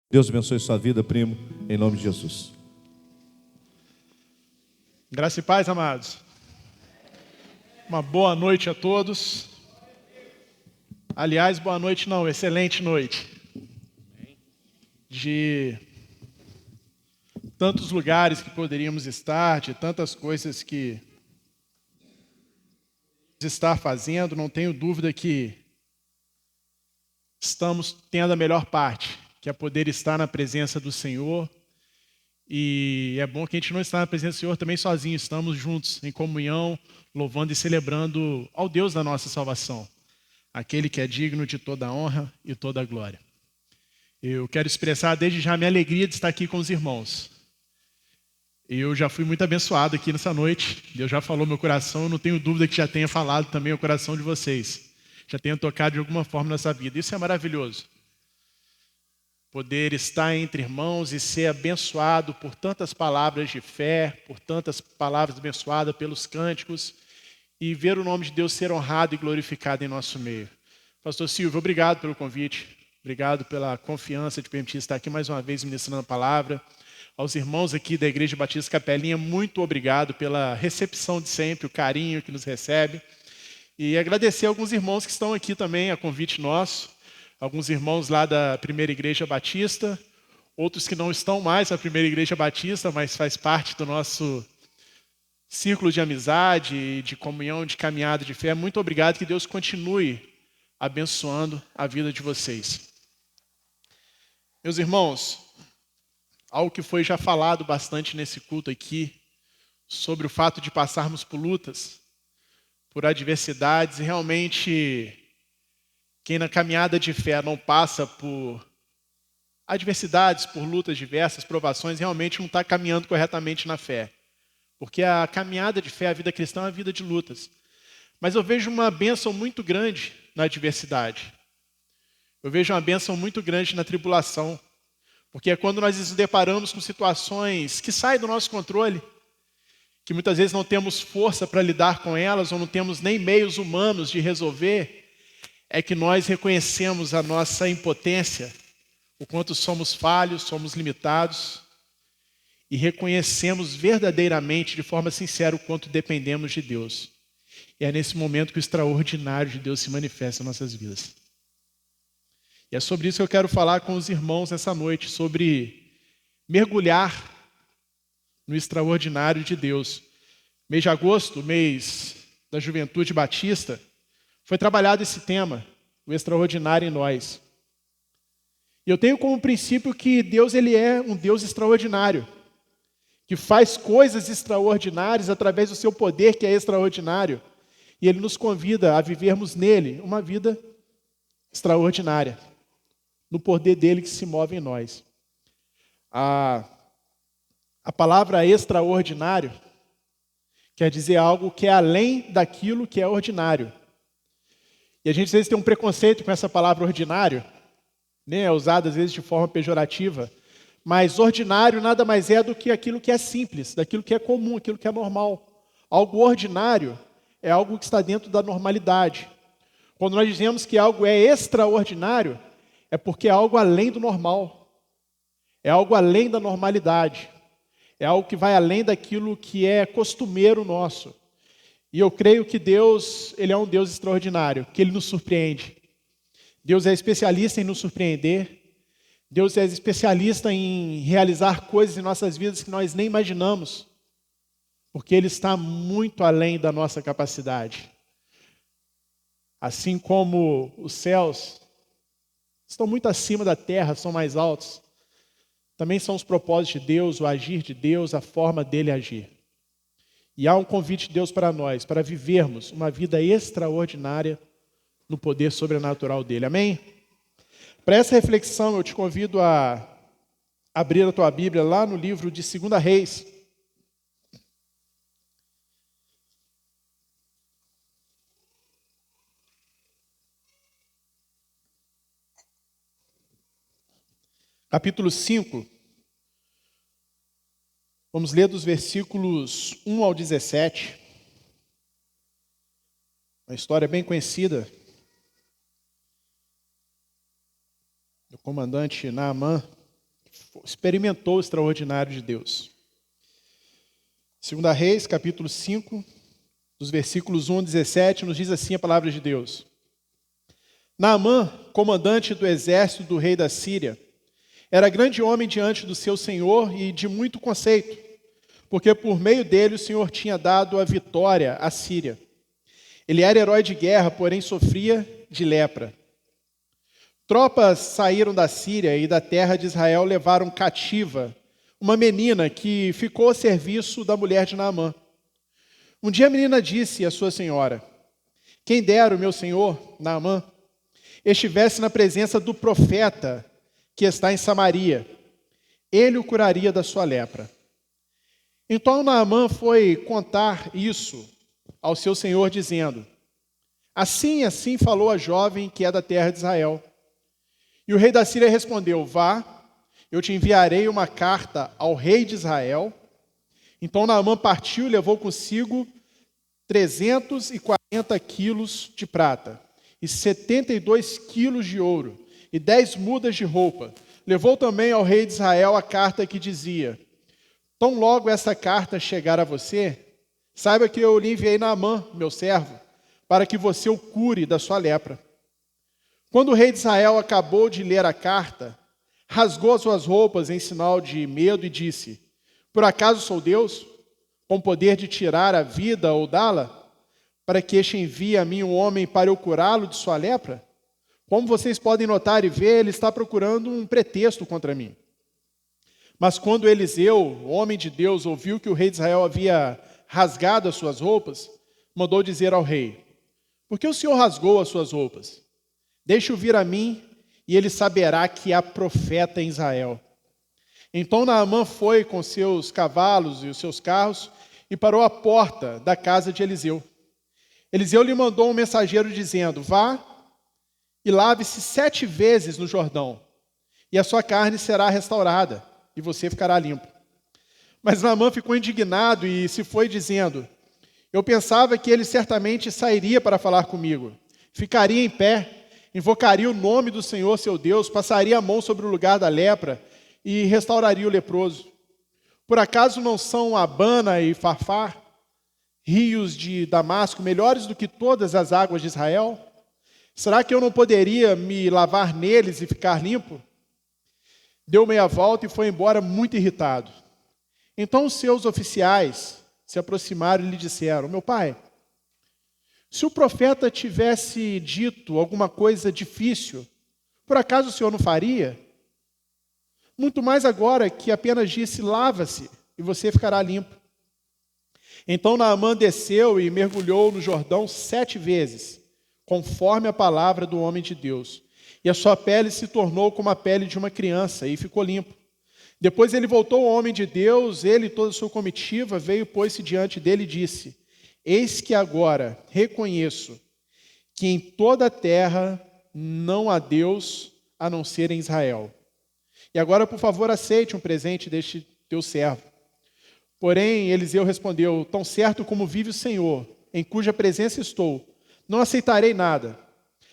Deus abençoe sua vida, primo, em nome de Jesus. Graça e paz, amados. Uma boa noite a todos. Aliás, boa noite não, excelente noite. De tantos lugares que poderíamos estar, de tantas coisas que estar fazendo, não tenho dúvida que estamos tendo a melhor parte, que é poder estar na presença do Senhor. E é bom que a gente não está na presença do Senhor também sozinho, estamos juntos, em comunhão, louvando e celebrando ao Deus da nossa salvação, aquele que é digno de toda a honra e toda a glória. Eu quero expressar desde já a minha alegria de estar aqui com os irmãos. Eu já fui muito abençoado aqui nessa noite, Deus já falou meu coração, eu não tenho dúvida que já tenha falado também o coração de vocês, já tenha tocado de alguma forma nessa vida, isso é maravilhoso. Poder estar entre irmãos e ser abençoado por tantas palavras de fé, por tantas palavras abençoadas pelos cânticos e ver o nome de Deus ser honrado e glorificado em nosso meio. Pastor Silvio, obrigado pelo convite, obrigado pela confiança de permitir estar aqui mais uma vez ministrando a palavra. Aos irmãos aqui da Igreja Batista Capelinha, muito obrigado pela recepção de sempre, o carinho que nos recebe. E agradecer a alguns irmãos que estão aqui também, a convite nosso. Alguns irmãos lá da Primeira Igreja Batista, outros que não estão mais na Primeira Igreja Batista, mas faz parte do nosso círculo de amizade, de comunhão, de caminhada de fé. Muito obrigado, que Deus continue abençoando a vida de vocês. Meus irmãos, algo que foi já falado bastante nesse culto aqui, sobre o fato de passarmos por lutas, por adversidades, e realmente quem na caminhada de fé não passa por adversidades, por lutas diversas, provações, realmente não está caminhando corretamente na fé. Porque a caminhada de fé, a vida cristã, é uma vida de lutas. Mas eu vejo uma bênção muito grande na adversidade. Eu vejo uma bênção muito grande na tribulação. Porque é quando nós nos deparamos com situações que saem do nosso controle, que muitas vezes não temos força para lidar com elas, ou não temos nem meios humanos de resolver, é que nós reconhecemos a nossa impotência, o quanto somos falhos, somos limitados, e reconhecemos verdadeiramente, de forma sincera, o quanto dependemos de Deus. E é nesse momento que o extraordinário de Deus se manifesta em nossas vidas. E é sobre isso que eu quero falar com os irmãos nessa noite, sobre mergulhar no extraordinário de Deus. Mês de agosto, mês da Juventude Batista, foi trabalhado esse tema, o extraordinário em nós. E eu tenho como princípio que Deus, ele é um Deus extraordinário, que faz coisas extraordinárias através do seu poder, que é extraordinário. E ele nos convida a vivermos nele uma vida extraordinária, no poder dele que se move em nós. A palavra extraordinário quer dizer algo que é além daquilo que é ordinário. E a gente às vezes tem um preconceito com essa palavra ordinário, né? É usada às vezes de forma pejorativa, mas ordinário nada mais é do que aquilo que é simples, daquilo que é comum, aquilo que é normal. Algo ordinário é algo que está dentro da normalidade. Quando nós dizemos que algo é extraordinário, é porque é algo além do normal, é algo além da normalidade, é algo que vai além daquilo que é costumeiro nosso. E eu creio que Deus, ele é um Deus extraordinário, que ele nos surpreende. Deus é especialista em nos surpreender. Deus é especialista em realizar coisas em nossas vidas que nós nem imaginamos, porque ele está muito além da nossa capacidade. Assim como os céus estão muito acima da terra, são mais altos, também são os propósitos de Deus, o agir de Deus, a forma dele agir. E há um convite de Deus para nós, para vivermos uma vida extraordinária no poder sobrenatural dele. Amém? Para essa reflexão, eu te convido a abrir a tua Bíblia lá no livro de 2 Reis. Capítulo 5. Vamos ler dos versículos 1 ao 17. Uma história bem conhecida do comandante Naamã. experimentou o extraordinário de Deus. 2 Reis, capítulo 5, dos versículos 1 a 17, nos diz assim a palavra de Deus. Naamã, comandante do exército do rei da Síria, era grande homem diante do seu senhor e de muito conceito, porque por meio dele o Senhor tinha dado a vitória à Síria. Ele era herói de guerra, porém sofria de lepra. Tropas saíram da Síria e da terra de Israel levaram cativa uma menina que ficou a serviço da mulher de Naamã. Um dia a menina disse à sua senhora: quem dera o meu senhor, Naamã, estivesse na presença do profeta que está em Samaria. Ele o curaria da sua lepra. Então Naamã foi contar isso ao seu senhor, dizendo: assim falou a jovem que é da terra de Israel. E o rei da Síria respondeu: vá, eu te enviarei uma carta ao rei de Israel. Então Naamã partiu e levou consigo 340 quilos de prata, e 72 quilos de ouro, e 10 mudas de roupa. Levou também ao rei de Israel a carta que dizia: tão logo essa carta chegar a você, saiba que eu lhe enviei Naamã, meu servo, para que você o cure da sua lepra. Quando o rei de Israel acabou de ler a carta, rasgou as suas roupas em sinal de medo e disse: por acaso sou Deus, com poder de tirar a vida ou dá-la, para que este envie a mim um homem para eu curá-lo de sua lepra? Como vocês podem notar e ver, ele está procurando um pretexto contra mim. Mas quando Eliseu, o homem de Deus, ouviu que o rei de Israel havia rasgado as suas roupas, mandou dizer ao rei: por que o Senhor rasgou as suas roupas? Deixe-o vir a mim, e ele saberá que há profeta em Israel. Então Naamã foi com seus cavalos e os seus carros e parou à porta da casa de Eliseu. Eliseu lhe mandou um mensageiro dizendo: vá e lave-se 7 vezes no Jordão, e a sua carne será restaurada, e você ficará limpo. Mas Naamã ficou indignado e se foi dizendo: eu pensava que ele certamente sairia para falar comigo, ficaria em pé, invocaria o nome do Senhor seu Deus, passaria a mão sobre o lugar da lepra e restauraria o leproso. Por acaso não são Abana e Farfar, rios de Damasco, melhores do que todas as águas de Israel? Será que eu não poderia me lavar neles e ficar limpo? Deu meia volta e foi embora muito irritado. Então os seus oficiais se aproximaram e lhe disseram: meu pai, se o profeta tivesse dito alguma coisa difícil, por acaso o senhor não faria? Muito mais agora que apenas disse: lava-se e você ficará limpo. Então Naamã desceu e mergulhou no Jordão 7 vezes, conforme a palavra do homem de Deus. E a sua pele se tornou como a pele de uma criança, e ficou limpo. Depois ele voltou ao homem de Deus, ele e toda a sua comitiva, veio, pôs-se diante dele e disse: eis que agora reconheço que em toda a terra não há Deus a não ser em Israel. E agora, por favor, aceite um presente deste teu servo. Porém, Eliseu respondeu: tão certo como vive o Senhor, em cuja presença estou, não aceitarei nada.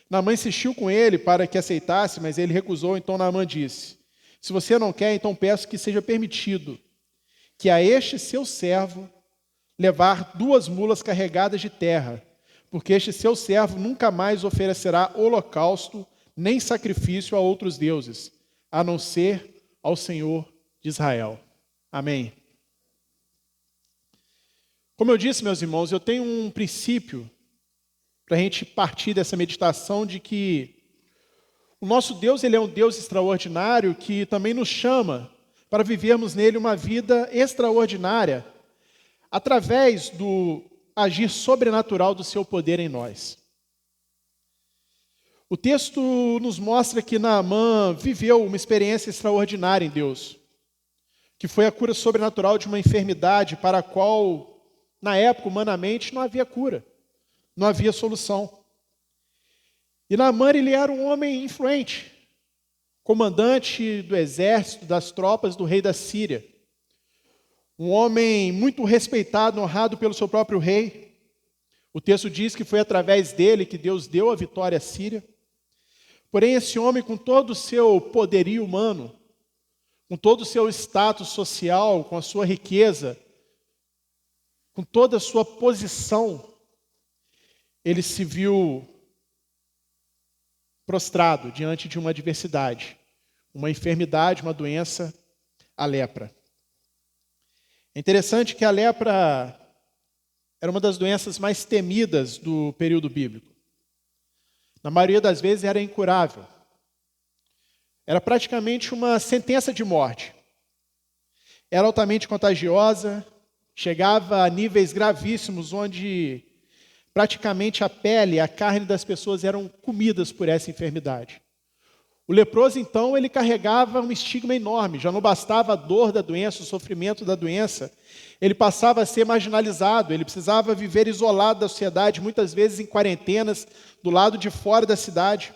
Naamã insistiu com ele para que aceitasse, mas ele recusou. Então Naamã disse: se você não quer, então peço que seja permitido que a este seu servo levar 2 mulas carregadas de terra, porque este seu servo nunca mais oferecerá holocausto nem sacrifício a outros deuses, a não ser ao Senhor de Israel. Amém. Como eu disse, meus irmãos, eu tenho um princípio para a gente partir dessa meditação de que o nosso Deus, ele é um Deus extraordinário que também nos chama para vivermos nele uma vida extraordinária através do agir sobrenatural do seu poder em nós. O texto nos mostra que Naamã viveu uma experiência extraordinária em Deus, que foi a cura sobrenatural de uma enfermidade para a qual, na época, humanamente, não havia cura, não havia solução. E Naamã, ele era um homem influente, comandante do exército, das tropas do rei da Síria. Um homem muito respeitado, honrado pelo seu próprio rei. O texto diz que foi através dele que Deus deu a vitória à Síria. Porém, esse homem, com todo o seu poderio humano, com todo o seu status social, com a sua riqueza, com toda a sua posição, ele se viu prostrado diante de uma adversidade, uma enfermidade, uma doença, a lepra. É interessante que a lepra era uma das doenças mais temidas do período bíblico. Na maioria das vezes era incurável. Era praticamente uma sentença de morte. Era altamente contagiosa, chegava a níveis gravíssimos, onde praticamente a pele, a carne das pessoas eram comidas por essa enfermidade. O leproso, então, ele carregava um estigma enorme. Já não bastava a dor da doença, o sofrimento da doença. Ele passava a ser marginalizado, ele precisava viver isolado da sociedade, muitas vezes em quarentenas, do lado de fora da cidade.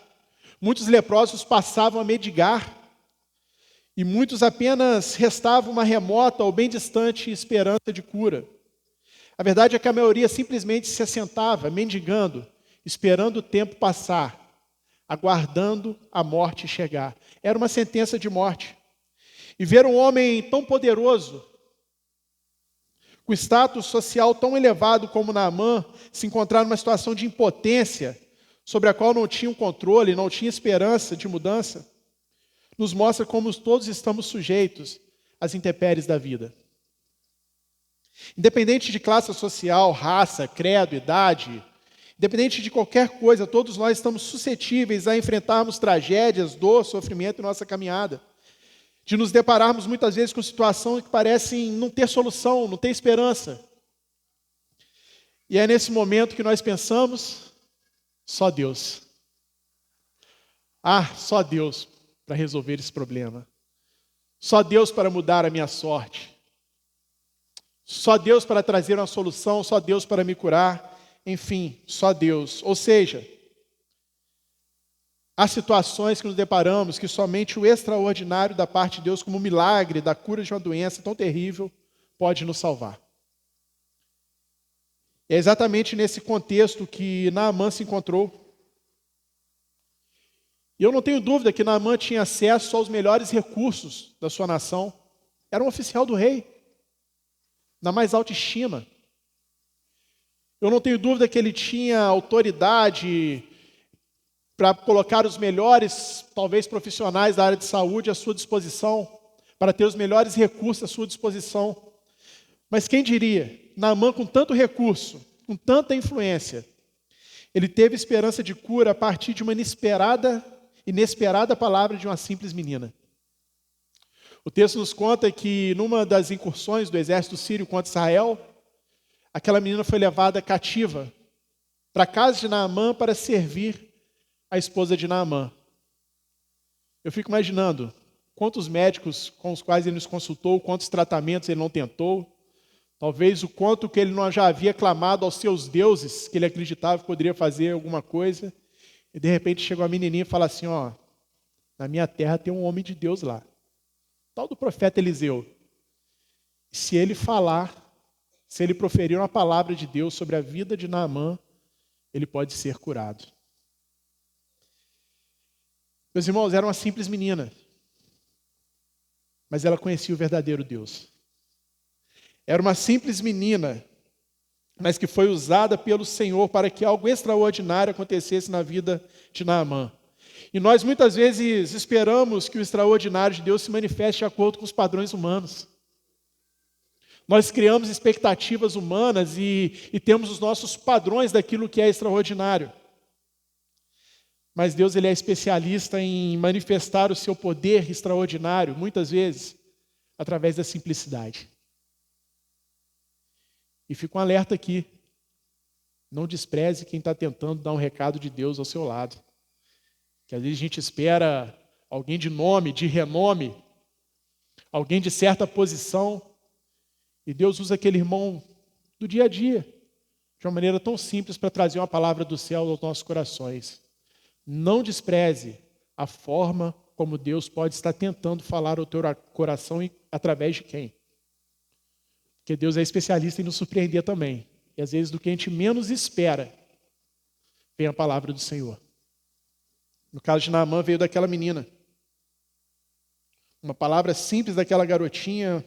Muitos leprosos passavam a mendigar, e muitos apenas restava uma remota ou bem distante esperança de cura. A verdade é que a maioria simplesmente se assentava, mendigando, esperando o tempo passar, aguardando a morte chegar. Era uma sentença de morte. E ver um homem tão poderoso, com status social tão elevado como Naamã, se encontrar numa situação de impotência, sobre a qual não tinha um controle, não tinha esperança de mudança, nos mostra como todos estamos sujeitos às intempéries da vida. Independente de classe social, raça, credo, idade, independente de qualquer coisa, todos nós estamos suscetíveis a enfrentarmos tragédias, dor, sofrimento em nossa caminhada. De nos depararmos muitas vezes com situações que parecem não ter solução, não ter esperança. E é nesse momento que nós pensamos, só Deus. Só Deus para resolver esse problema. Só Deus para mudar a minha sorte. Só Deus para trazer uma solução, só Deus para me curar. Enfim, só Deus. Ou seja, há situações que nos deparamos que somente o extraordinário da parte de Deus, como o milagre da cura de uma doença tão terrível, pode nos salvar. É exatamente nesse contexto que Naamã se encontrou. E eu não tenho dúvida que Naamã tinha acesso aos melhores recursos da sua nação. Era um oficial do rei, na mais alta estima. Eu não tenho dúvida que ele tinha autoridade para colocar os melhores, talvez profissionais da área de saúde à sua disposição, para ter os melhores recursos à sua disposição. Mas quem diria, Naamã com tanto recurso, com tanta influência, ele teve esperança de cura a partir de uma inesperada palavra de uma simples menina. O texto nos conta que numa das incursões do exército sírio contra Israel, aquela menina foi levada cativa para a casa de Naamã para servir a esposa de Naamã. Eu fico imaginando quantos médicos com os quais ele nos consultou, quantos tratamentos ele não tentou, talvez o quanto que ele não já havia clamado aos seus deuses, que ele acreditava que poderia fazer alguma coisa, e de repente chegou a menininha e fala assim, na minha terra tem um homem de Deus lá, tal do profeta Eliseu. Se ele falar, se ele proferir uma palavra de Deus sobre a vida de Naamã, ele pode ser curado. Meus irmãos, era uma simples menina, mas ela conhecia o verdadeiro Deus. Era uma simples menina, mas que foi usada pelo Senhor para que algo extraordinário acontecesse na vida de Naamã. E nós muitas vezes esperamos que o extraordinário de Deus se manifeste de acordo com os padrões humanos. Nós criamos expectativas humanas e temos os nossos padrões daquilo que é extraordinário. Mas Deus, ele é especialista em manifestar o seu poder extraordinário, muitas vezes, através da simplicidade. E fica um alerta aqui. Não despreze quem está tentando dar um recado de Deus ao seu lado. Que às vezes a gente espera alguém de nome, de renome, alguém de certa posição, e Deus usa aquele irmão do dia a dia, de uma maneira tão simples para trazer uma palavra do céu aos nossos corações. Não despreze a forma como Deus pode estar tentando falar ao teu coração e através de quem. Porque Deus é especialista em nos surpreender também. E às vezes do que a gente menos espera, vem a palavra do Senhor. No caso de Naamã, veio daquela menina. Uma palavra simples daquela garotinha,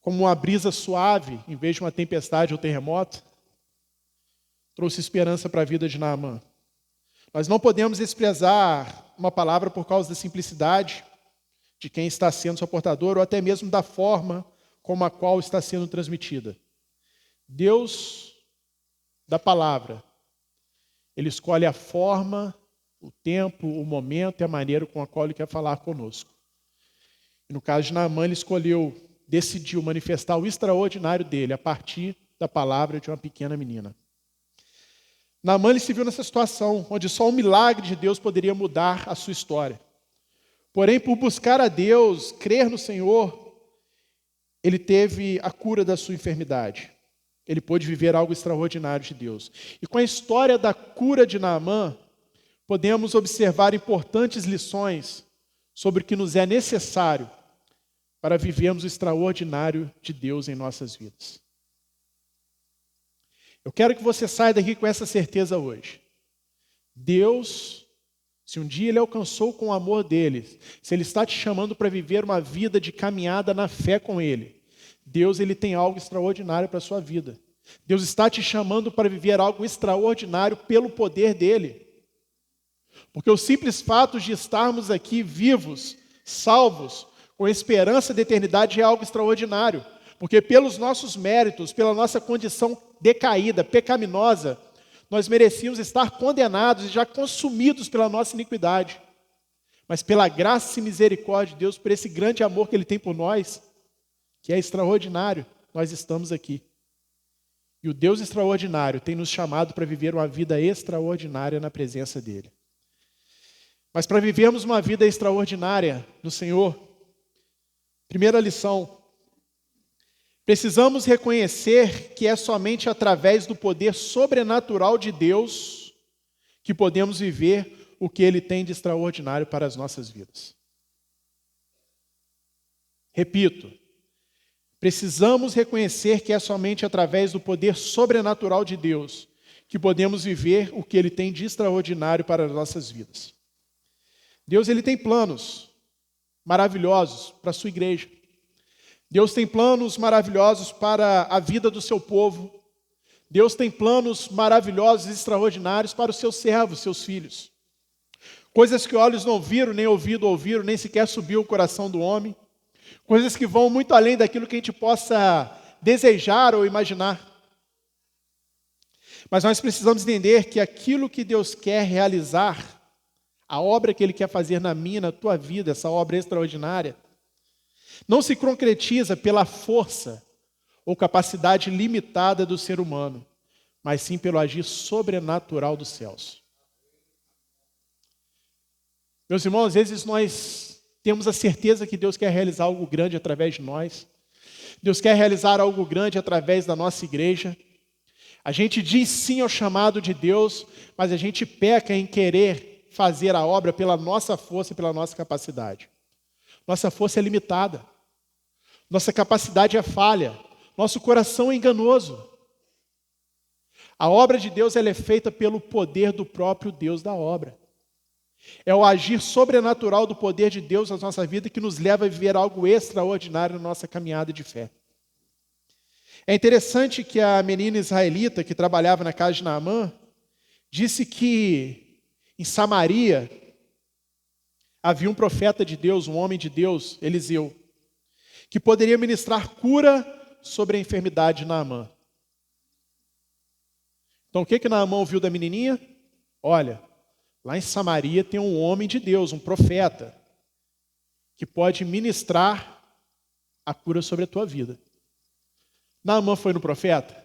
como uma brisa suave, em vez de uma tempestade ou terremoto, trouxe esperança para a vida de Naamã. Nós não podemos desprezar uma palavra por causa da simplicidade de quem está sendo sua portador, ou até mesmo da forma como a qual está sendo transmitida. Deus da palavra, Ele escolhe a forma, o tempo, o momento e a maneira com a qual Ele quer falar conosco. E no caso de Naamã, ele decidiu manifestar o extraordinário dele a partir da palavra de uma pequena menina. Naamã se viu nessa situação, onde só um milagre de Deus poderia mudar a sua história. Porém, por buscar a Deus, crer no Senhor, ele teve a cura da sua enfermidade. Ele pôde viver algo extraordinário de Deus. E com a história da cura de Naamã, podemos observar importantes lições sobre o que nos é necessário para vivermos o extraordinário de Deus em nossas vidas. Eu quero que você saia daqui com essa certeza hoje. Deus, se um dia Ele alcançou com o amor dele, se Ele está te chamando para viver uma vida de caminhada na fé com Ele, Deus, Ele tem algo extraordinário para a sua vida. Deus está te chamando para viver algo extraordinário pelo poder dEle. Porque o simples fato de estarmos aqui vivos, salvos, com esperança da eternidade é algo extraordinário. Porque pelos nossos méritos, pela nossa condição decaída, pecaminosa, nós merecíamos estar condenados e já consumidos pela nossa iniquidade. Mas pela graça e misericórdia de Deus, por esse grande amor que Ele tem por nós, que é extraordinário, nós estamos aqui. E o Deus extraordinário tem nos chamado para viver uma vida extraordinária na presença dEle. Mas para vivermos uma vida extraordinária no Senhor, primeira lição, precisamos reconhecer que é somente através do poder sobrenatural de Deus que podemos viver o que Ele tem de extraordinário para as nossas vidas. Repito, precisamos reconhecer que é somente através do poder sobrenatural de Deus que podemos viver o que Ele tem de extraordinário para as nossas vidas. Deus, Ele tem planos maravilhosos para a sua igreja. Deus tem planos maravilhosos para a vida do seu povo. Deus tem planos maravilhosos e extraordinários para os seus servos, seus filhos. Coisas que olhos não viram, nem ouvido ouviram, nem sequer subiu o coração do homem. Coisas que vão muito além daquilo que a gente possa desejar ou imaginar. Mas nós precisamos entender que aquilo que Deus quer realizar, a obra que Ele quer fazer na minha, na tua vida, essa obra extraordinária, não se concretiza pela força ou capacidade limitada do ser humano, mas sim pelo agir sobrenatural dos céus. Meus irmãos, às vezes nós temos a certeza que Deus quer realizar algo grande através de nós. Deus quer realizar algo grande através da nossa igreja. A gente diz sim ao chamado de Deus, mas a gente peca em querer fazer a obra pela nossa força e pela nossa capacidade. Nossa força é limitada. Nossa capacidade é falha. Nosso coração é enganoso. A obra de Deus ela é feita pelo poder do próprio Deus da obra. É o agir sobrenatural do poder de Deus na nossa vida que nos leva a viver algo extraordinário na nossa caminhada de fé. É interessante que a menina israelita que trabalhava na casa de Naamã disse que em Samaria havia um profeta de Deus, um homem de Deus, Eliseu, que poderia ministrar cura sobre a enfermidade de Naamã. Então o que Naamã ouviu da menininha? Olha, lá em Samaria tem um homem de Deus, um profeta, que pode ministrar a cura sobre a tua vida. Naamã foi no profeta?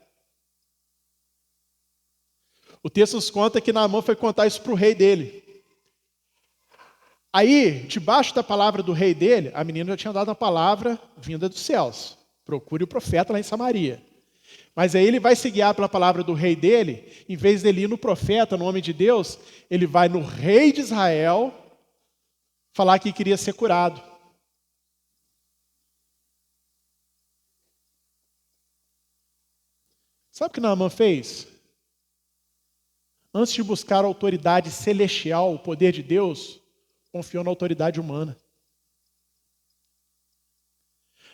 O texto nos conta que Naamã foi contar isso para o rei dele. Aí, debaixo da palavra do rei dele, a menina já tinha dado a palavra vinda dos céus. Procure o profeta lá em Samaria. Mas aí ele vai se guiar pela palavra do rei dele, em vez dele ir no profeta, no homem de Deus, ele vai no rei de Israel falar que queria ser curado. Sabe o que Naamã fez? Antes de buscar a autoridade celestial, o poder de Deus, confiou na autoridade humana.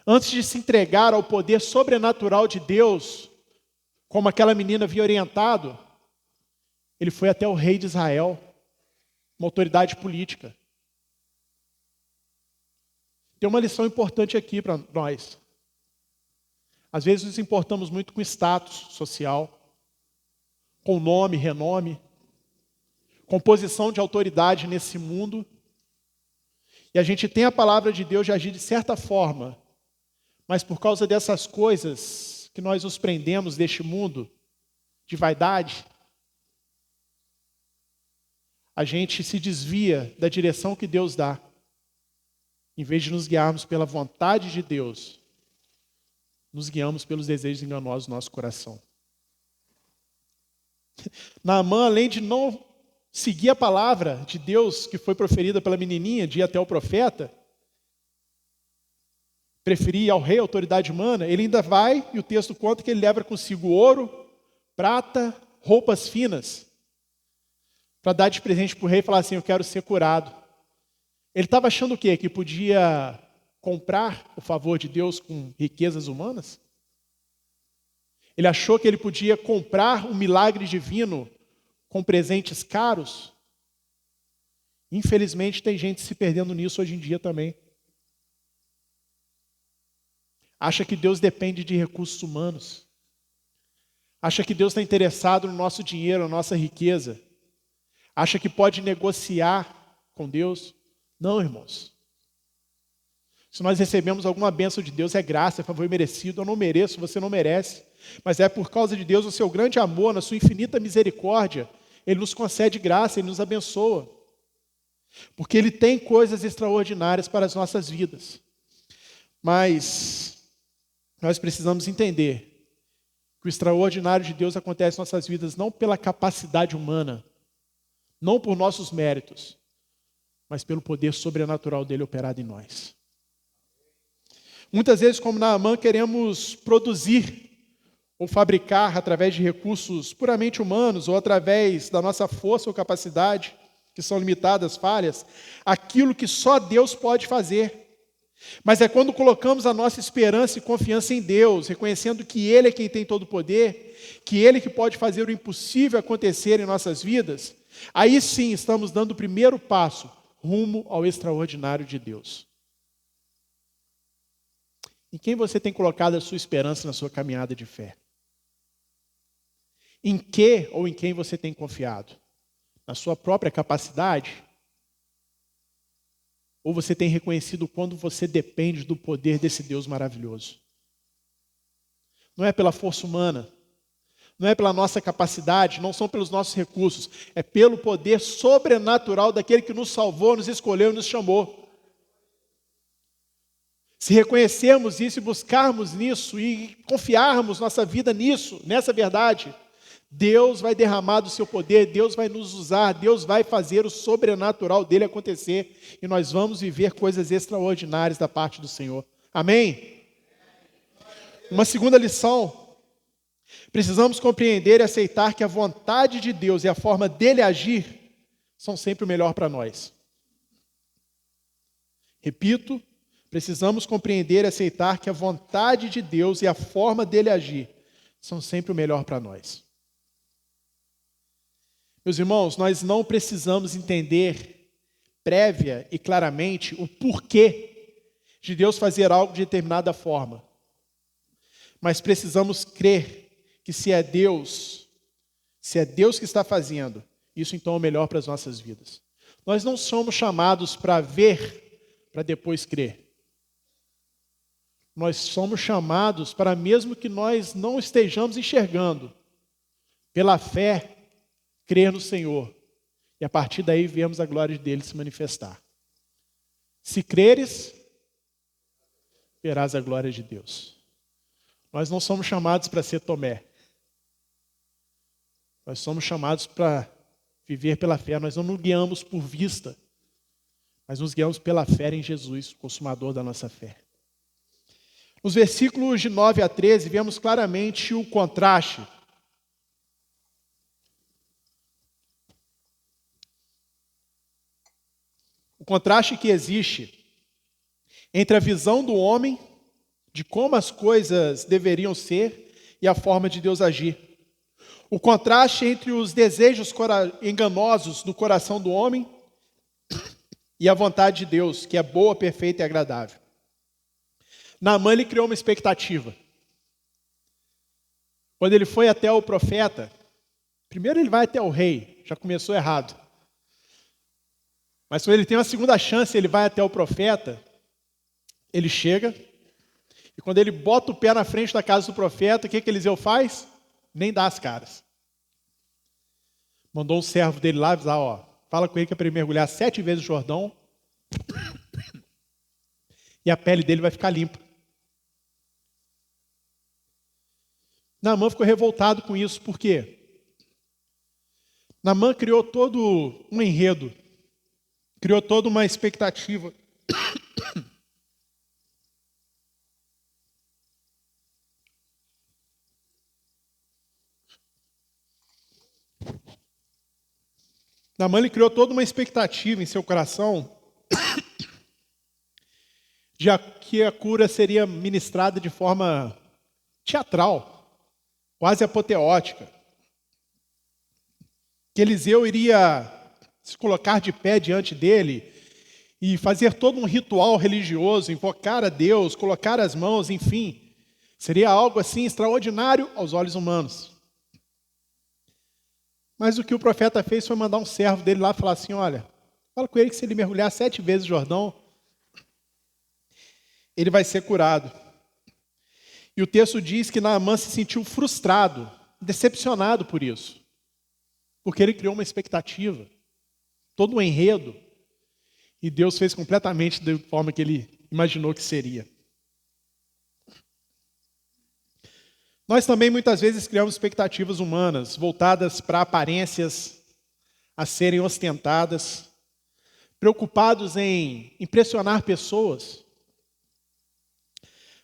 Antes de se entregar ao poder sobrenatural de Deus, como aquela menina havia orientado, ele foi até o rei de Israel, uma autoridade política. Tem uma lição importante aqui para nós. Às vezes nos importamos muito com status social, com nome, renome, com posição de autoridade nesse mundo. E a gente tem a palavra de Deus de agir de certa forma, mas por causa dessas coisas que nós nos prendemos deste mundo, de vaidade, a gente se desvia da direção que Deus dá. Em vez de nos guiarmos pela vontade de Deus, nos guiamos pelos desejos enganosos do nosso coração. Naamã, além de não seguir a palavra de Deus que foi proferida pela menininha de ir até o profeta, preferir ir ao rei, a autoridade humana, ele ainda vai, e o texto conta que ele leva consigo ouro, prata, roupas finas, para dar de presente para o rei e falar assim, eu quero ser curado. Ele estava achando o quê? Que podia comprar o favor de Deus com riquezas humanas? Ele achou que ele podia comprar um milagre divino com presentes caros? Infelizmente, tem gente se perdendo nisso hoje em dia também. Acha que Deus depende de recursos humanos. Acha que Deus está interessado no nosso dinheiro, na nossa riqueza. Acha que pode negociar com Deus. Não, irmãos. Se nós recebemos alguma bênção de Deus, é graça, é favor merecido. Eu não mereço, você não merece. Mas é por causa de Deus, o seu grande amor, na sua infinita misericórdia, Ele nos concede graça, Ele nos abençoa. Porque Ele tem coisas extraordinárias para as nossas vidas. Mas nós precisamos entender que o extraordinário de Deus acontece em nossas vidas não pela capacidade humana, não por nossos méritos, mas pelo poder sobrenatural dele operado em nós. Muitas vezes, como Naamã, queremos produzir ou fabricar através de recursos puramente humanos ou através da nossa força ou capacidade, que são limitadas, falhas, aquilo que só Deus pode fazer. Mas é quando colocamos a nossa esperança e confiança em Deus, reconhecendo que Ele é quem tem todo o poder, que Ele que pode fazer o impossível acontecer em nossas vidas, aí sim estamos dando o primeiro passo rumo ao extraordinário de Deus. Em quem você tem colocado a sua esperança na sua caminhada de fé? Em que ou em quem você tem confiado? Na sua própria capacidade? Ou você tem reconhecido quando você depende do poder desse Deus maravilhoso? Não é pela força humana, não é pela nossa capacidade, não são pelos nossos recursos, é pelo poder sobrenatural daquele que nos salvou, nos escolheu e nos chamou. Se reconhecermos isso e buscarmos nisso e confiarmos nossa vida nisso, nessa verdade, Deus vai derramar do seu poder, Deus vai nos usar, Deus vai fazer o sobrenatural dele acontecer e nós vamos viver coisas extraordinárias da parte do Senhor. Amém? Uma segunda lição, precisamos compreender e aceitar que a vontade de Deus e a forma dele agir são sempre o melhor para nós. Repito, precisamos compreender e aceitar que a vontade de Deus e a forma dele agir são sempre o melhor para nós. Meus irmãos, nós não precisamos entender prévia e claramente o porquê de Deus fazer algo de determinada forma. Mas precisamos crer que se é Deus que está fazendo, isso então é o melhor para as nossas vidas. Nós não somos chamados para ver, para depois crer. Nós somos chamados para, mesmo que nós não estejamos enxergando, pela fé, crer no Senhor. E a partir daí vemos a glória dele se manifestar. Se creres, verás a glória de Deus. Nós não somos chamados para ser Tomé. Nós somos chamados para viver pela fé. Nós não nos guiamos por vista, mas nos guiamos pela fé em Jesus, o consumador da nossa fé. Nos versículos de 9 a 13, vemos claramente o contraste. O contraste que existe entre a visão do homem de como as coisas deveriam ser e a forma de Deus agir. O contraste entre os desejos enganosos do coração do homem e a vontade de Deus, que é boa, perfeita e agradável. Naamã, ele criou uma expectativa. Quando ele foi até o profeta, primeiro ele vai até o rei, já começou errado. Mas quando ele tem uma segunda chance, ele vai até o profeta, ele chega, e quando ele bota o pé na frente da casa do profeta, o que Eliseu faz? Nem dá as caras. Mandou um servo dele lá avisar, fala com ele que é para ele mergulhar 7 vezes no Jordão, e a pele dele vai ficar limpa. Naamã ficou revoltado com isso, por quê? Naamã criou todo um enredo, criou toda uma expectativa. Naamã, ele criou toda uma expectativa em seu coração de que a cura seria ministrada de forma teatral, quase apoteótica. Que Eliseu iria se colocar de pé diante dele e fazer todo um ritual religioso, invocar a Deus, colocar as mãos, enfim. Seria algo assim extraordinário aos olhos humanos. Mas o que o profeta fez foi mandar um servo dele lá falar assim, olha, fala com ele que se ele mergulhar 7 vezes no Jordão, ele vai ser curado. E o texto diz que Naamã se sentiu frustrado, decepcionado por isso. Porque ele criou uma expectativa, todo um enredo, e Deus fez completamente da forma que ele imaginou que seria. Nós também muitas vezes criamos expectativas humanas, voltadas para aparências a serem ostentadas, preocupados em impressionar pessoas.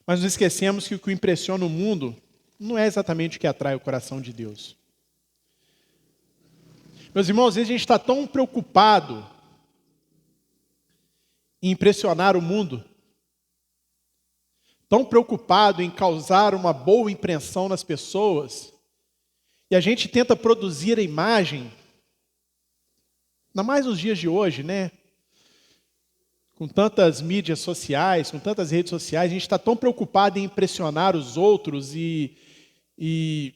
Mas nos esquecemos que o que impressiona o mundo não é exatamente o que atrai o coração de Deus. Meus irmãos, às vezes a gente está tão preocupado em impressionar o mundo, tão preocupado em causar uma boa impressão nas pessoas, e a gente tenta produzir a imagem, ainda mais nos dias de hoje, né? Com tantas mídias sociais, com tantas redes sociais, a gente está tão preocupado em impressionar os outros e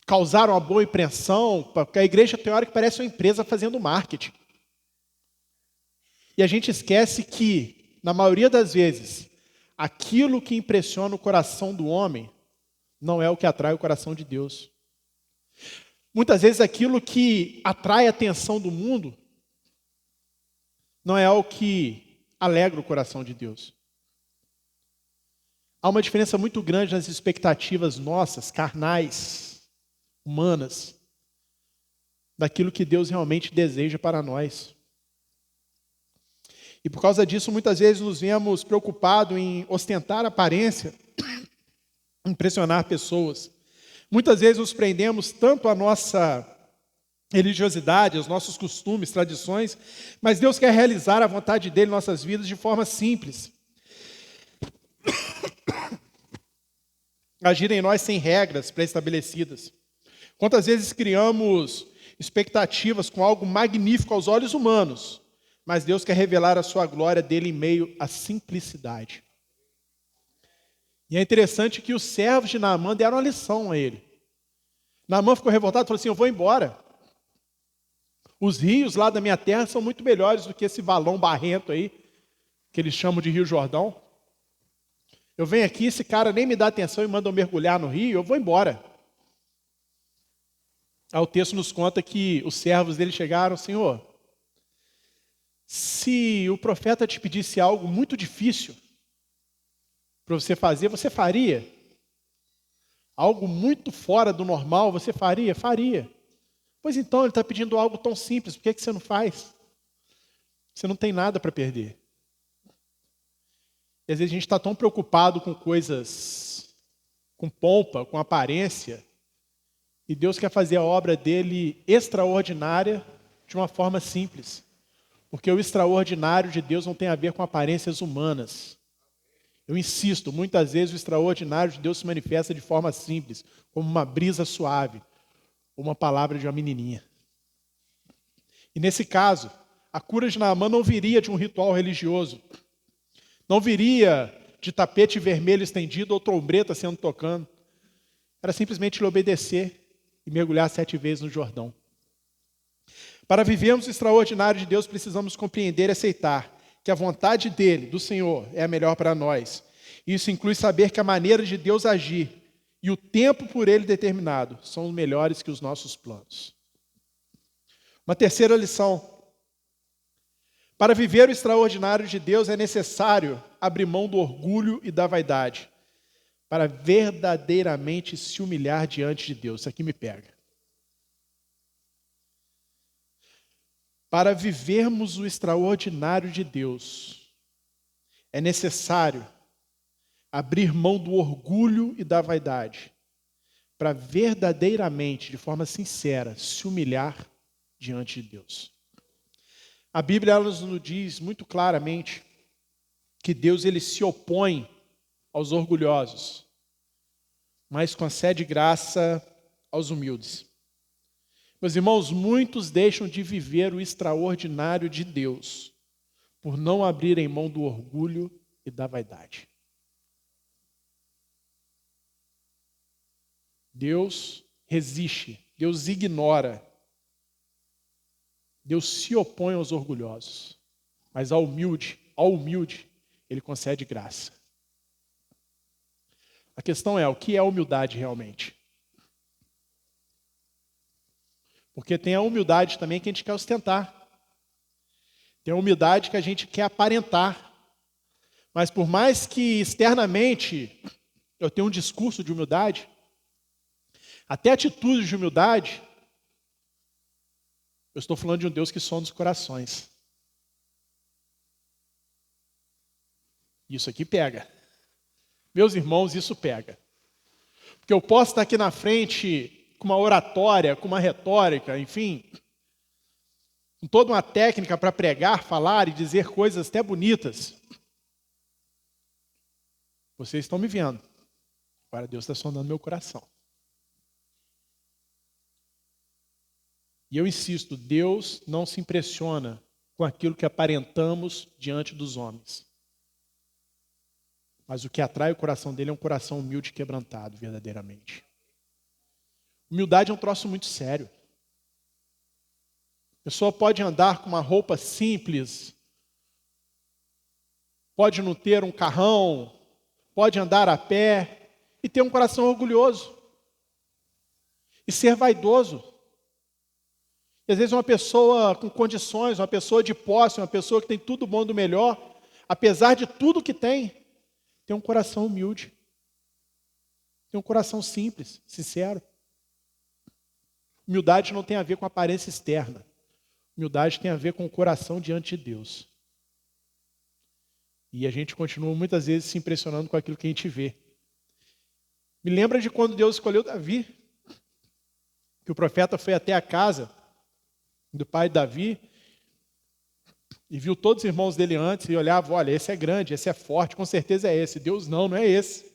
causar uma boa impressão, porque a igreja tem hora que parece uma empresa fazendo marketing. E a gente esquece que, na maioria das vezes, aquilo que impressiona o coração do homem não é o que atrai o coração de Deus. Muitas vezes aquilo que atrai a atenção do mundo não é o que alegra o coração de Deus. Há uma diferença muito grande nas expectativas nossas, carnais, humanas, daquilo que Deus realmente deseja para nós. E por causa disso, muitas vezes nos vemos preocupados em ostentar aparência, impressionar pessoas. Muitas vezes nos prendemos tanto à nossa religiosidade, aos nossos costumes, tradições, mas Deus quer realizar a vontade dele em nossas vidas de forma simples. Agir em nós sem regras pré-estabelecidas. Quantas vezes criamos expectativas com algo magnífico aos olhos humanos, mas Deus quer revelar a sua glória dele em meio à simplicidade. E é interessante que os servos de Naamã deram uma lição a ele. Naamã ficou revoltado e falou assim, eu vou embora. Os rios lá da minha terra são muito melhores do que esse valão barrento aí, que eles chamam de Rio Jordão. Eu venho aqui, esse cara nem me dá atenção e manda eu mergulhar no rio, eu vou embora. Aí o texto nos conta que os servos dele chegaram, Senhor, se o profeta te pedisse algo muito difícil para você fazer, você faria? Algo muito fora do normal, você faria? Faria. Pois então, ele está pedindo algo tão simples, por que você não faz? Você não tem nada para perder. E às vezes a gente está tão preocupado com coisas, com pompa, com aparência, e Deus quer fazer a obra dele extraordinária de uma forma simples. Porque o extraordinário de Deus não tem a ver com aparências humanas. Eu insisto, muitas vezes o extraordinário de Deus se manifesta de forma simples, como uma brisa suave, ou uma palavra de uma menininha. E nesse caso, a cura de Naamã não viria de um ritual religioso, não viria de tapete vermelho estendido ou trombeta sendo tocando. Era simplesmente ele obedecer e mergulhar 7 vezes no Jordão. Para vivermos o extraordinário de Deus, precisamos compreender e aceitar que a vontade dele, do Senhor, é a melhor para nós. Isso inclui saber que a maneira de Deus agir e o tempo por ele determinado são melhores que os nossos planos. Uma terceira lição. Para viver o extraordinário de Deus é necessário abrir mão do orgulho e da vaidade, para verdadeiramente se humilhar diante de Deus. Isso aqui me pega. Para vivermos o extraordinário de Deus, é necessário abrir mão do orgulho e da vaidade, para verdadeiramente, de forma sincera, se humilhar diante de Deus. A Bíblia ela nos diz muito claramente que Deus ele se opõe aos orgulhosos, mas concede graça aos humildes. Meus irmãos, muitos deixam de viver o extraordinário de Deus por não abrirem mão do orgulho e da vaidade. Deus resiste, Deus ignora, Deus se opõe aos orgulhosos, mas ao humilde, Ele concede graça. A questão é, o que é humildade realmente? Porque tem a humildade também que a gente quer ostentar. Tem a humildade que a gente quer aparentar. Mas por mais que externamente eu tenha um discurso de humildade, até atitudes de humildade, eu estou falando de um Deus que sonda os corações. Isso aqui pega. Meus irmãos, isso pega. Porque eu posso estar aqui na frente com uma oratória, com uma retórica, enfim, com toda uma técnica para pregar, falar e dizer coisas até bonitas. Vocês estão me vendo. Agora Deus está sondando meu coração. E eu insisto, Deus não se impressiona com aquilo que aparentamos diante dos homens. Mas o que atrai o coração dele é um coração humilde e quebrantado, verdadeiramente. Humildade é um troço muito sério. A pessoa pode andar com uma roupa simples, pode não ter um carrão, pode andar a pé e ter um coração orgulhoso e ser vaidoso. E às vezes uma pessoa com condições, uma pessoa de posse, uma pessoa que tem tudo bom do melhor, apesar de tudo que tem um coração humilde, tem um coração simples, sincero. Humildade não tem a ver com a aparência externa. Humildade tem a ver com o coração diante de Deus. E a gente continua muitas vezes se impressionando com aquilo que a gente vê. Me lembra de quando Deus escolheu Davi, que o profeta foi até a casa do pai de Davi e viu todos os irmãos dele antes e olhava, olha, esse é grande, esse é forte, com certeza é esse. Deus não é esse.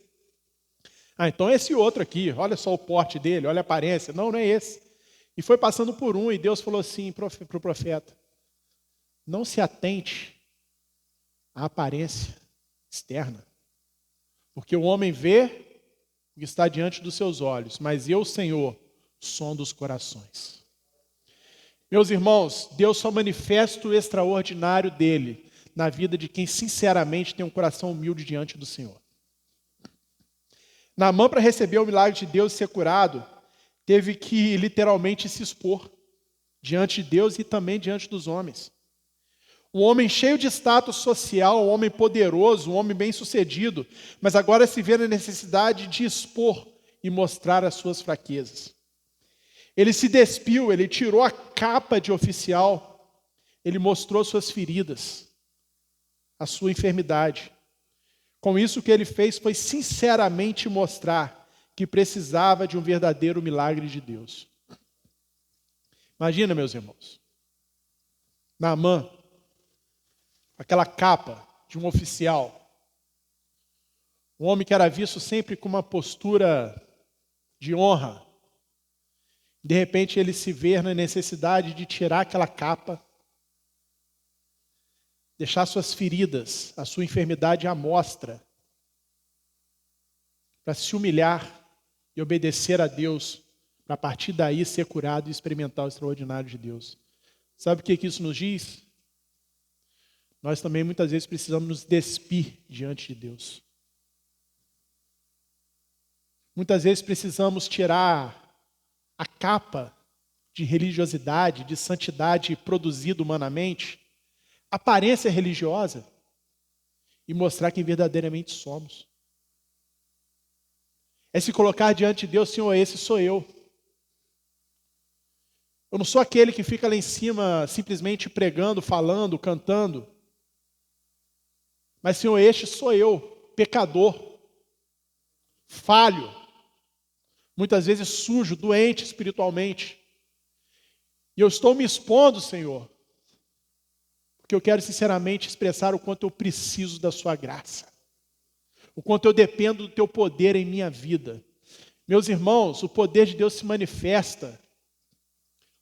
Ah, então é esse outro aqui, olha só o porte dele, olha a aparência. Não é esse. E foi passando por um e Deus falou assim para o profeta, não se atente à aparência externa, porque o homem vê o que está diante dos seus olhos, mas eu, Senhor, sondo os corações. Meus irmãos, Deus só manifesta o extraordinário dele na vida de quem sinceramente tem um coração humilde diante do Senhor. Naamã, para receber o milagre de Deus e ser curado, teve que literalmente se expor diante de Deus e também diante dos homens. Um homem cheio de status social, um homem poderoso, um homem bem-sucedido, mas agora se vê na necessidade de expor e mostrar as suas fraquezas. Ele se despiu, ele tirou a capa de oficial, ele mostrou suas feridas, a sua enfermidade. Com isso, o que ele fez foi sinceramente mostrar que precisava de um verdadeiro milagre de Deus. Imagina, meus irmãos, Naamã, aquela capa de um oficial, Um homem que era visto sempre com uma postura de honra. De repente ele se vê na necessidade de tirar aquela capa, deixar suas feridas, a sua enfermidade à mostra, para se humilhar e obedecer a Deus, para a partir daí ser curado e experimentar o extraordinário de Deus. Sabe o que isso nos diz? Nós também muitas vezes precisamos nos despir diante de Deus. Muitas vezes precisamos tirar a capa de religiosidade, de santidade produzida humanamente, aparência religiosa, e mostrar quem verdadeiramente somos. É se colocar diante de Deus, Senhor, esse sou eu. Eu não sou aquele que fica lá em cima simplesmente pregando, falando, cantando. Mas, Senhor, este sou eu, pecador, falho, muitas vezes sujo, doente espiritualmente. E eu estou me expondo, Senhor, porque eu quero sinceramente expressar o quanto eu preciso da sua graça, o quanto eu dependo do teu poder em minha vida. Meus irmãos, o poder de Deus se manifesta.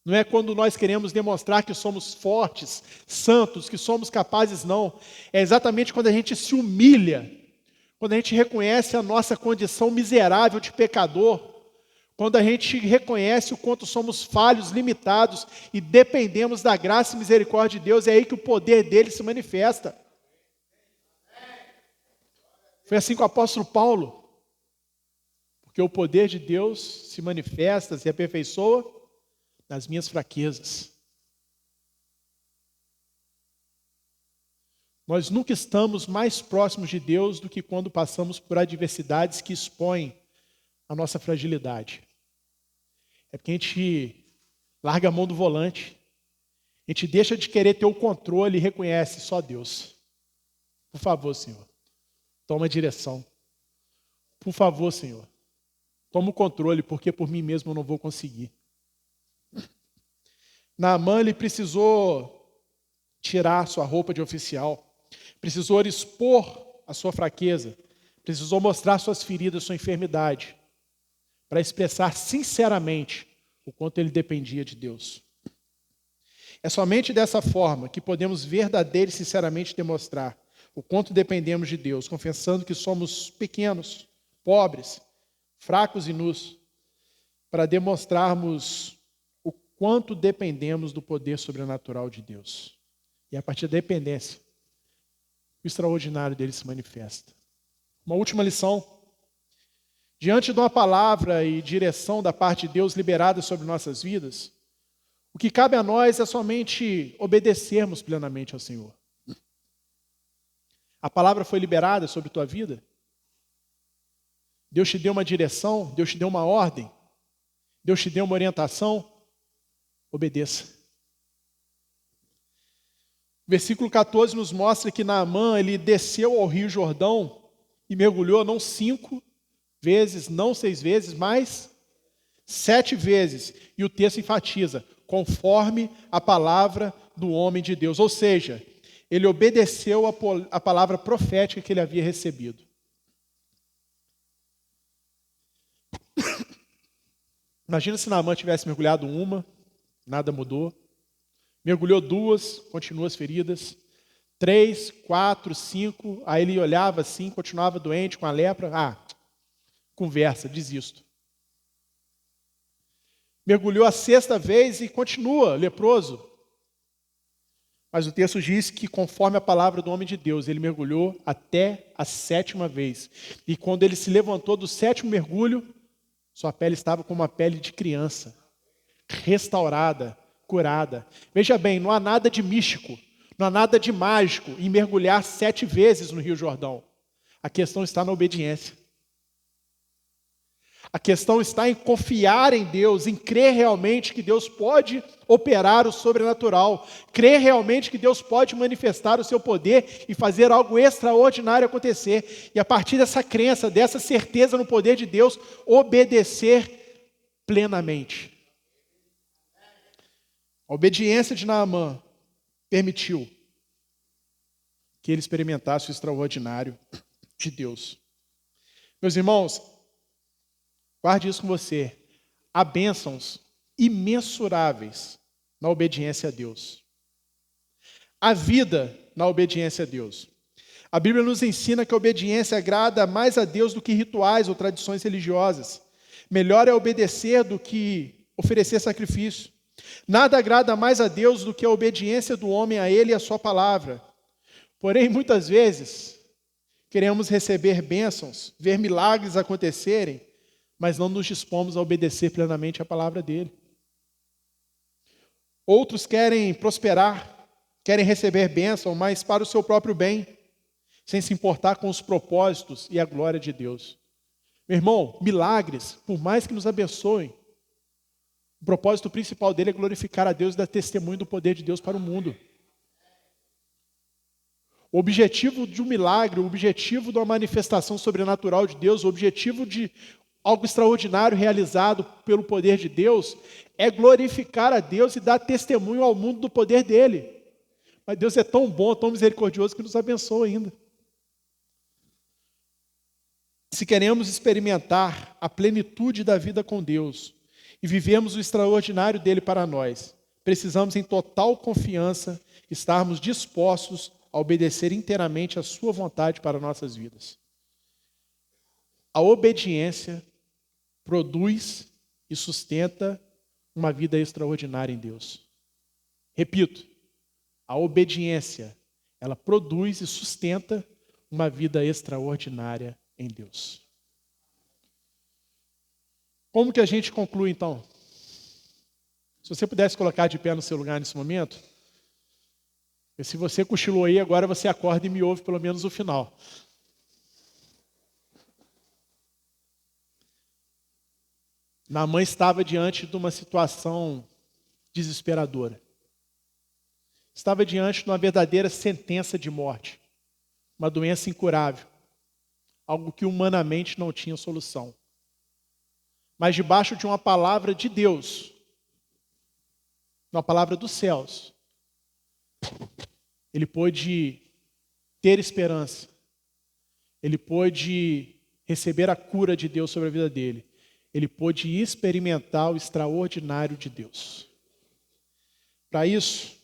Não é quando nós queremos demonstrar que somos fortes, santos, que somos capazes, não. É exatamente quando a gente se humilha, quando a gente reconhece a nossa condição miserável de pecador, quando a gente reconhece o quanto somos falhos, limitados e dependemos da graça e misericórdia de Deus, é aí que o poder dele se manifesta. Foi assim com o apóstolo Paulo. Porque o poder de Deus se manifesta, se aperfeiçoa nas minhas fraquezas. Nós nunca estamos mais próximos de Deus do que quando passamos por adversidades que expõem a nossa fragilidade. É porque a gente larga a mão do volante, a gente deixa de querer ter o controle e reconhece só Deus. Por favor, Senhor, toma a direção. Por favor, Senhor, toma o controle, porque por mim mesmo eu não vou conseguir. Naamã, ele precisou tirar sua roupa de oficial, precisou expor a sua fraqueza, precisou mostrar suas feridas, sua enfermidade, para expressar sinceramente o quanto ele dependia de Deus. É somente dessa forma que podemos verdadeiramente e sinceramente demonstrar o quanto dependemos de Deus, confessando que somos pequenos, pobres, fracos e nus, para demonstrarmos o quanto dependemos do poder sobrenatural de Deus. E a partir da dependência, o extraordinário dele se manifesta. Uma última lição. Diante de uma palavra e direção da parte de Deus liberada sobre nossas vidas, o que cabe a nós é somente obedecermos plenamente ao Senhor. A palavra foi liberada sobre tua vida? Deus te deu uma direção? Deus te deu uma ordem? Deus te deu uma orientação? Obedeça. O versículo 14 nos mostra que Naamã, ele desceu ao rio Jordão e mergulhou não 5 vezes, não 6 vezes, mas 7 vezes. E o texto enfatiza, conforme a palavra do homem de Deus. Ou seja, ele obedeceu a palavra profética que ele havia recebido. Imagina se Naamã tivesse mergulhado uma, nada mudou. Mergulhou 2, continuou as feridas. 3, 4, 5, aí ele olhava assim, continuava doente com a lepra. Conversa, desisto. Mergulhou a 6ª vez e continua leproso. Mas o texto diz que, conforme a palavra do homem de Deus, ele mergulhou até a 7ª vez. E quando ele se levantou do 7º mergulho, sua pele estava como uma pele de criança, restaurada, curada. Veja bem, não há nada de místico, não há nada de mágico em mergulhar 7 vezes no Rio Jordão. A questão está na obediência. A questão está em confiar em Deus, em crer realmente que Deus pode operar o sobrenatural, crer realmente que Deus pode manifestar o seu poder e fazer algo extraordinário acontecer. E a partir dessa crença, dessa certeza no poder de Deus, obedecer plenamente. A obediência de Naamã permitiu que ele experimentasse o extraordinário de Deus. Meus irmãos, guarde isso com você. Há bênçãos imensuráveis na obediência a Deus. Há vida na obediência a Deus. A Bíblia nos ensina que a obediência agrada mais a Deus do que rituais ou tradições religiosas. Melhor é obedecer do que oferecer sacrifício. Nada agrada mais a Deus do que a obediência do homem a Ele e a sua palavra. Porém, muitas vezes, queremos receber bênçãos, ver milagres acontecerem, mas não nos dispomos a obedecer plenamente a palavra dele. Outros querem prosperar, querem receber bênção, mas para o seu próprio bem, sem se importar com os propósitos e a glória de Deus. Meu irmão, milagres, por mais que nos abençoem, o propósito principal dele é glorificar a Deus e dar testemunho do poder de Deus para o mundo. O objetivo de um milagre, o objetivo de uma manifestação sobrenatural de Deus, o objetivo de algo extraordinário realizado pelo poder de Deus, é glorificar a Deus e dar testemunho ao mundo do poder dele. Mas Deus é tão bom, tão misericordioso que nos abençoa ainda. Se queremos experimentar a plenitude da vida com Deus e vivemos o extraordinário dele para nós, precisamos em total confiança estarmos dispostos a obedecer inteiramente a sua vontade para nossas vidas. A obediência produz e sustenta uma vida extraordinária em Deus. Repito, a obediência, ela produz e sustenta uma vida extraordinária em Deus. Como que a gente conclui, então? Se você pudesse colocar de pé no seu lugar nesse momento, e se você cochilou aí, agora você acorda e me ouve pelo menos o final. Naamã estava diante de uma situação desesperadora. Estava diante de uma verdadeira sentença de morte. Uma doença incurável. Algo que humanamente não tinha solução. Mas debaixo de uma palavra de Deus, uma palavra dos céus, ele pôde ter esperança. Ele pôde receber a cura de Deus sobre a vida dele. Ele pôde experimentar o extraordinário de Deus. Para isso,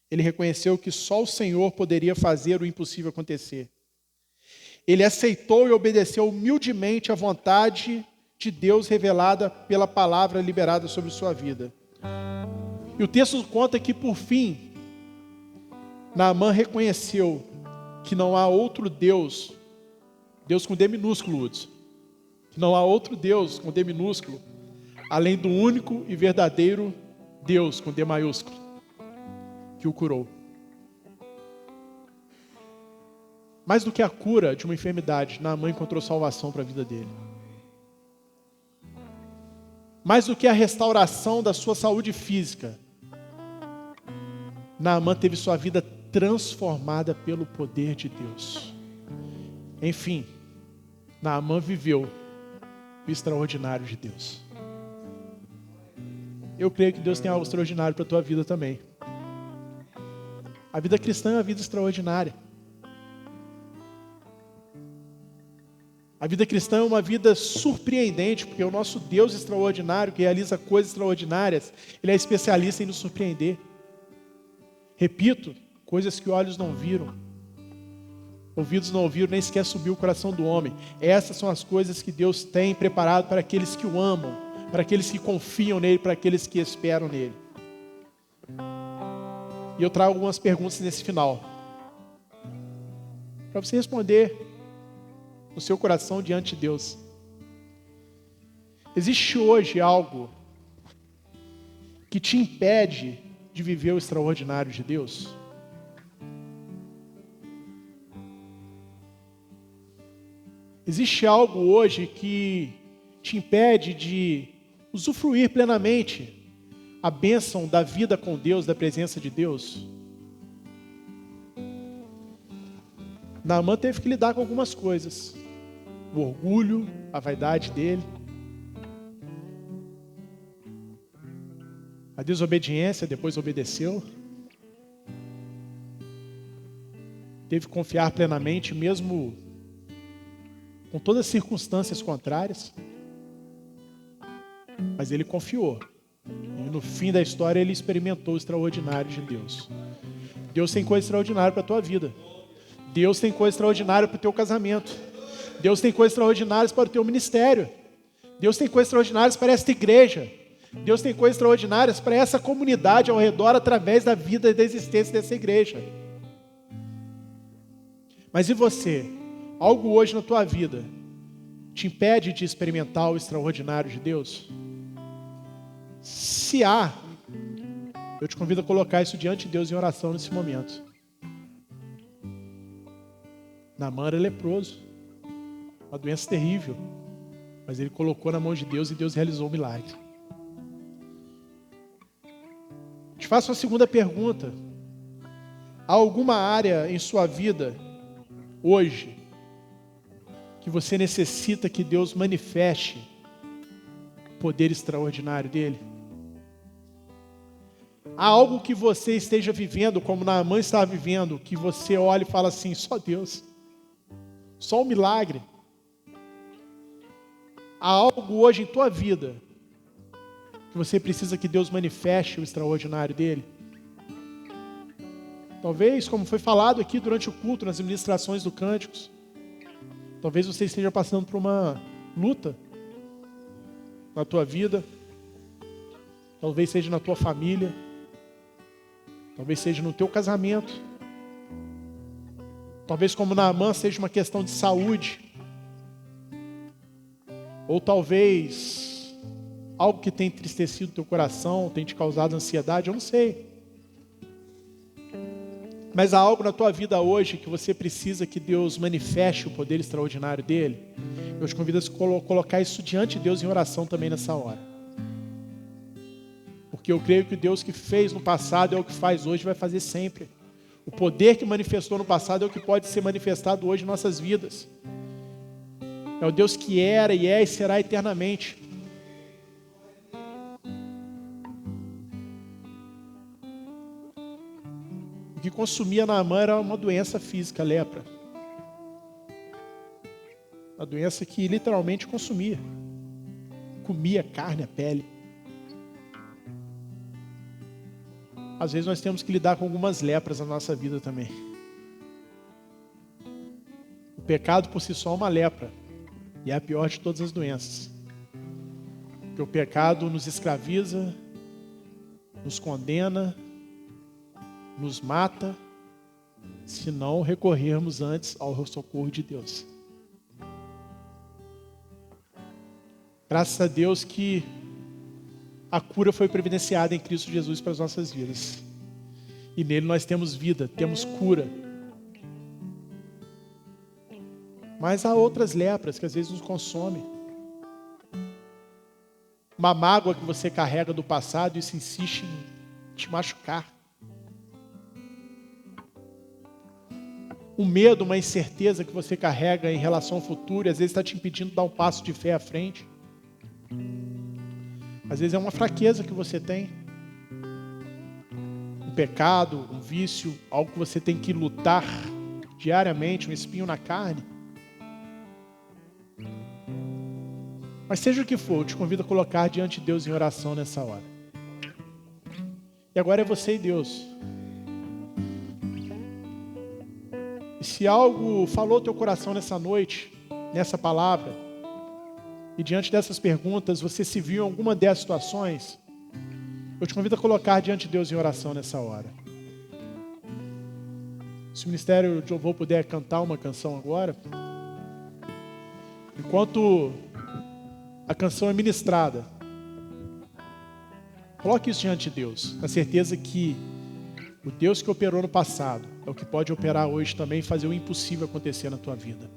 ele reconheceu que só o Senhor poderia fazer o impossível acontecer. Ele aceitou e obedeceu humildemente à vontade de Deus revelada pela palavra liberada sobre sua vida. E o texto conta que, por fim, Naamã reconheceu que não há outro Deus, Deus com D minúsculo, Hudson, que não há outro Deus com D minúsculo, além do único e verdadeiro Deus com D maiúsculo, que o curou. Mais do que a cura de uma enfermidade, Naamã encontrou salvação para a vida dele. Mais do que a restauração da sua saúde física, Naamã teve sua vida transformada pelo poder de Deus. Enfim, Naamã viveu o extraordinário de Deus. Eu creio que Deus tem algo extraordinário para a tua vida também. A vida cristã é uma vida extraordinária. A vida cristã é uma vida surpreendente, porque o nosso Deus extraordinário, que realiza coisas extraordinárias, Ele é especialista em nos surpreender. Repito, coisas que olhos não viram, ouvidos não ouviram, nem sequer subiu o coração do homem. Essas são as coisas que Deus tem preparado para aqueles que o amam, para aqueles que confiam nele, para aqueles que esperam nele. E eu trago algumas perguntas nesse final, para você responder no seu coração diante de Deus. Existe hoje algo que te impede de viver o extraordinário de Deus? Existe algo hoje que te impede de usufruir plenamente a bênção da vida com Deus, da presença de Deus? Naamã teve que lidar com algumas coisas. O orgulho, a vaidade dele, a desobediência, depois obedeceu. Teve que confiar plenamente, mesmo com todas as circunstâncias contrárias, mas ele confiou. E no fim da história ele experimentou o extraordinário de Deus. Deus tem coisa extraordinária para a tua vida. Deus tem coisa extraordinária para o teu casamento. Deus tem coisas extraordinárias para o teu ministério. Deus tem coisas extraordinárias para esta igreja. Deus tem coisas extraordinárias para essa comunidade ao redor através da vida e da existência dessa igreja. Mas e você? Algo hoje na tua vida te impede de experimentar o extraordinário de Deus? Se há, eu te convido a colocar isso diante de Deus em oração nesse momento. Naamã era leproso, uma doença terrível, mas ele colocou na mão de Deus e Deus realizou o milagre. Te faço uma segunda pergunta. Há alguma área em sua vida hoje que você necessita que Deus manifeste o poder extraordinário dele? Há algo que você esteja vivendo, como Naamã estava vivendo, que você olha e fala assim, só Deus, só um milagre. Há algo hoje em tua vida que você precisa que Deus manifeste o extraordinário dele? Talvez, como foi falado aqui durante o culto, nas ministrações do Cânticos, talvez você esteja passando por uma luta na tua vida, talvez seja na tua família, talvez seja no teu casamento, talvez como Naamã seja uma questão de saúde, ou talvez algo que tem entristecido teu coração, tem te causado ansiedade, eu não sei. Mas há algo na tua vida hoje que você precisa que Deus manifeste o poder extraordinário dele. Eu te convido a colocar isso diante de Deus em oração também nessa hora. Porque eu creio que o Deus que fez no passado é o que faz hoje e vai fazer sempre. O poder que manifestou no passado é o que pode ser manifestado hoje em nossas vidas. É o Deus que era e é e será eternamente. O que consumia Naamã era uma doença física, a lepra. Uma doença que literalmente consumia. Comia a carne, a pele. Às vezes nós temos que lidar com algumas lepras na nossa vida também. O pecado por si só é uma lepra. E é a pior de todas as doenças. Porque o pecado nos escraviza, nos condena, nos mata, se não recorrermos antes ao socorro de Deus. Graças a Deus que a cura foi providenciada em Cristo Jesus para as nossas vidas. E nele nós temos vida, temos cura. Mas há outras lepras que às vezes nos consomem. Uma mágoa que você carrega do passado e isso insiste em te machucar. Um medo, uma incerteza que você carrega em relação ao futuro e às vezes está te impedindo de dar um passo de fé à frente. Às vezes é uma fraqueza que você tem. Um pecado, um vício, algo que você tem que lutar diariamente, um espinho na carne. Mas seja o que for, eu te convido a colocar diante de Deus em oração nessa hora. E agora é você e Deus. E se algo falou teu coração nessa noite, nessa palavra, e diante dessas perguntas você se viu em alguma dessas situações, eu te convido a colocar diante de Deus em oração nessa hora. Se o ministério de louvor puder cantar uma canção agora, enquanto a canção é ministrada, coloque isso diante de Deus, na certeza que o Deus que operou no passado é o que pode operar hoje também e fazer o impossível acontecer na tua vida.